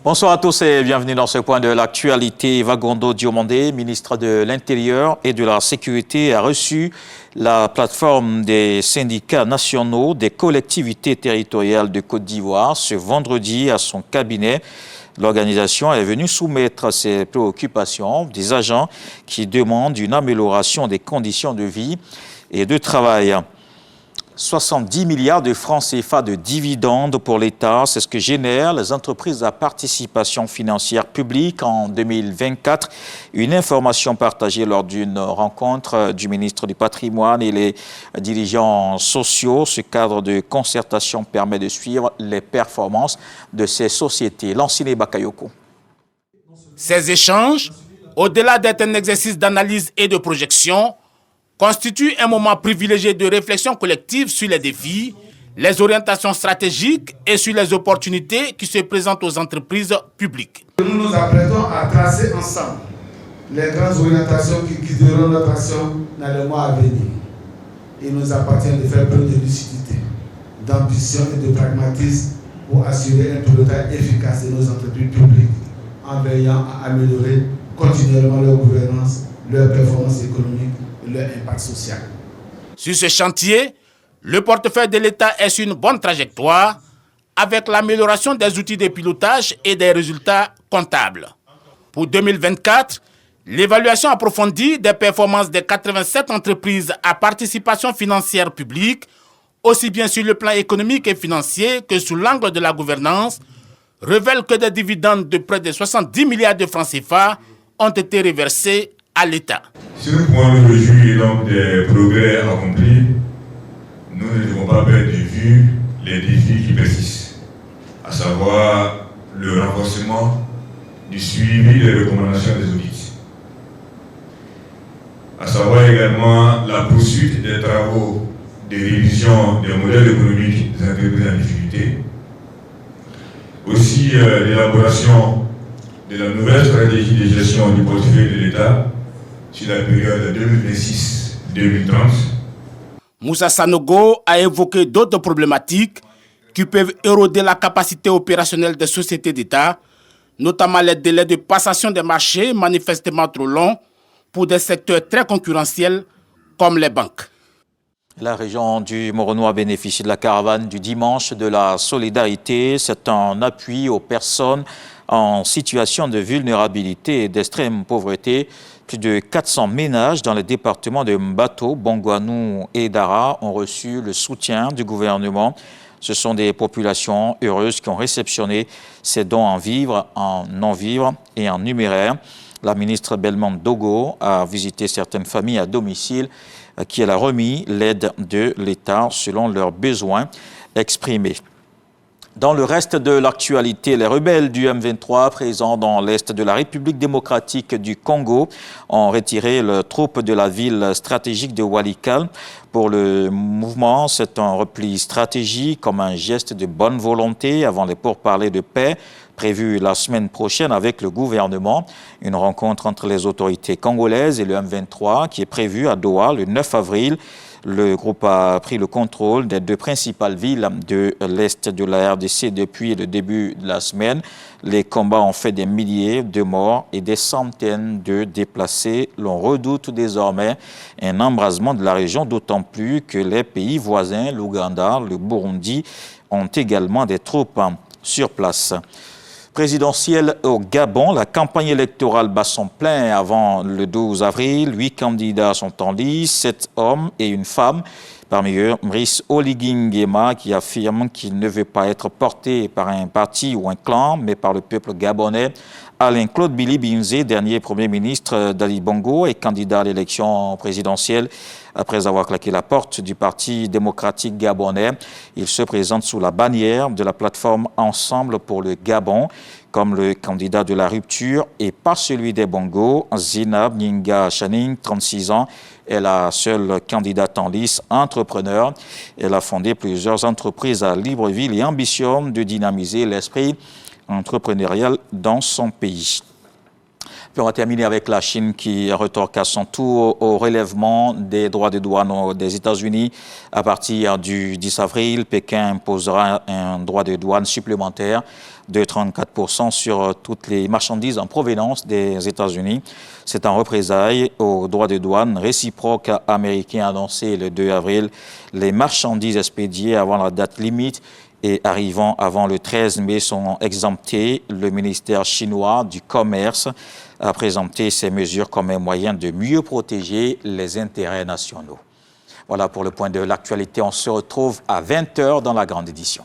Bonsoir à tous et bienvenue dans ce point de l'actualité. Vagondo Diomandé, ministre de l'Intérieur et de la Sécurité, a reçu la plateforme des syndicats nationaux des collectivités territoriales de Côte d'Ivoire ce vendredi à son cabinet. L'organisation est venue soumettre ses préoccupations des agents qui demandent une amélioration des conditions de vie et de travail. 70 milliards de francs CFA de dividendes pour l'État, c'est ce que génèrent les entreprises à participation financière publique en 2024. Une information partagée lors d'une rencontre du ministre du Patrimoine et les dirigeants sociaux. Ce cadre de concertation permet de suivre les performances de ces sociétés. Lanciné Bakayoko. Ces échanges, au-delà d'être un exercice d'analyse et de projection, constitue un moment privilégié de réflexion collective sur les défis, les orientations stratégiques et sur les opportunités qui se présentent aux entreprises publiques. Nous nous apprêtons à tracer ensemble les grandes orientations qui guideront notre action dans les mois à venir. Il nous appartient de faire preuve de lucidité, d'ambition et de pragmatisme pour assurer un pilotage efficace de nos entreprises publiques en veillant à améliorer continuellement leur gouvernance, leur performance économique, leur impact social. Sur ce chantier, le portefeuille de l'État est sur une bonne trajectoire avec l'amélioration des outils de pilotage et des résultats comptables. Pour 2024, l'évaluation approfondie des performances des 87 entreprises à participation financière publique, aussi bien sur le plan économique et financier que sous l'angle de la gouvernance, révèle que des dividendes de près de 70 milliards de francs CFA ont été reversés à l'État. Si nous pouvons nous réjouir donc des progrès accomplis, nous ne devons pas perdre de vue les défis qui persistent, à savoir le renforcement du suivi des recommandations des audits, à savoir également la poursuite des travaux de révision des modèles économiques des entreprises en difficulté, aussi l'élaboration de la nouvelle stratégie de gestion du portefeuille de l'État sur la période 2026-2030. Moussa Sanogo a évoqué d'autres problématiques qui peuvent éroder la capacité opérationnelle des sociétés d'État, notamment les délais de passation des marchés manifestement trop longs pour des secteurs très concurrentiels comme les banques. La région du Moronois bénéficie de la caravane du dimanche de la solidarité. C'est un appui aux personnes en situation de vulnérabilité et d'extrême pauvreté. Plus de 400 ménages dans les départements de Mbato, Bongouanou et Dara ont reçu le soutien du gouvernement. Ce sont des populations heureuses qui ont réceptionné ces dons en vivres, en non-vivres et en numéraire. La ministre Belmande Dogo a visité certaines familles à domicile qui elle a remis l'aide de l'État selon leurs besoins exprimés. Dans le reste de l'actualité, les rebelles du M23 présents dans l'est de la République démocratique du Congo ont retiré leurs troupes de la ville stratégique de Walikale. Pour le mouvement, c'est un repli stratégique comme un geste de bonne volonté avant les pourparlers de paix prévus la semaine prochaine avec le gouvernement. Une rencontre entre les autorités congolaises et le M23 qui est prévue à Doha le 9 avril. Le groupe a pris le contrôle des deux principales villes de l'Est de la RDC depuis le début de la semaine. Les combats ont fait des milliers de morts et des centaines de déplacés. L'on redoute désormais un embrasement de la région, d'autant plus que les pays voisins, l'Ouganda, le Burundi, ont également des troupes sur place. Présidentielle au Gabon, la campagne électorale bat son plein avant le 12 avril. 8 candidats sont en lice, 7 hommes et une femme. Parmi eux, Brice Oligui Nguema qui affirme qu'il ne veut pas être porté par un parti ou un clan, mais par le peuple gabonais. Alain-Claude Billy Binzé, dernier Premier ministre d'Ali Bongo et candidat à l'élection présidentielle. Après avoir claqué la porte du Parti démocratique gabonais, il se présente sous la bannière de la plateforme Ensemble pour le Gabon comme le candidat de la rupture et pas celui des Bongo. Zinab Nyinga Chaning, 36 ans, est la seule candidate en lice entrepreneur. Elle a fondé plusieurs entreprises à Libreville et ambitionne de dynamiser l'esprit entrepreneurial dans son pays. Puis on va terminer avec la Chine qui retorque à son tour au relèvement des droits de douane des États-Unis. À partir du 10 avril, Pékin imposera un droit de douane supplémentaire de 34% sur toutes les marchandises en provenance des États-Unis. C'est en représailles aux droits de douane réciproques américains annoncés le 2 avril. Les marchandises expédiées avant la date limite et arrivant avant le 13 mai sont exemptées. Le ministère chinois du Commerce a présenté ces mesures comme un moyen de mieux protéger les intérêts nationaux. Voilà pour le point de l'actualité. On se retrouve à 20 h dans la grande édition.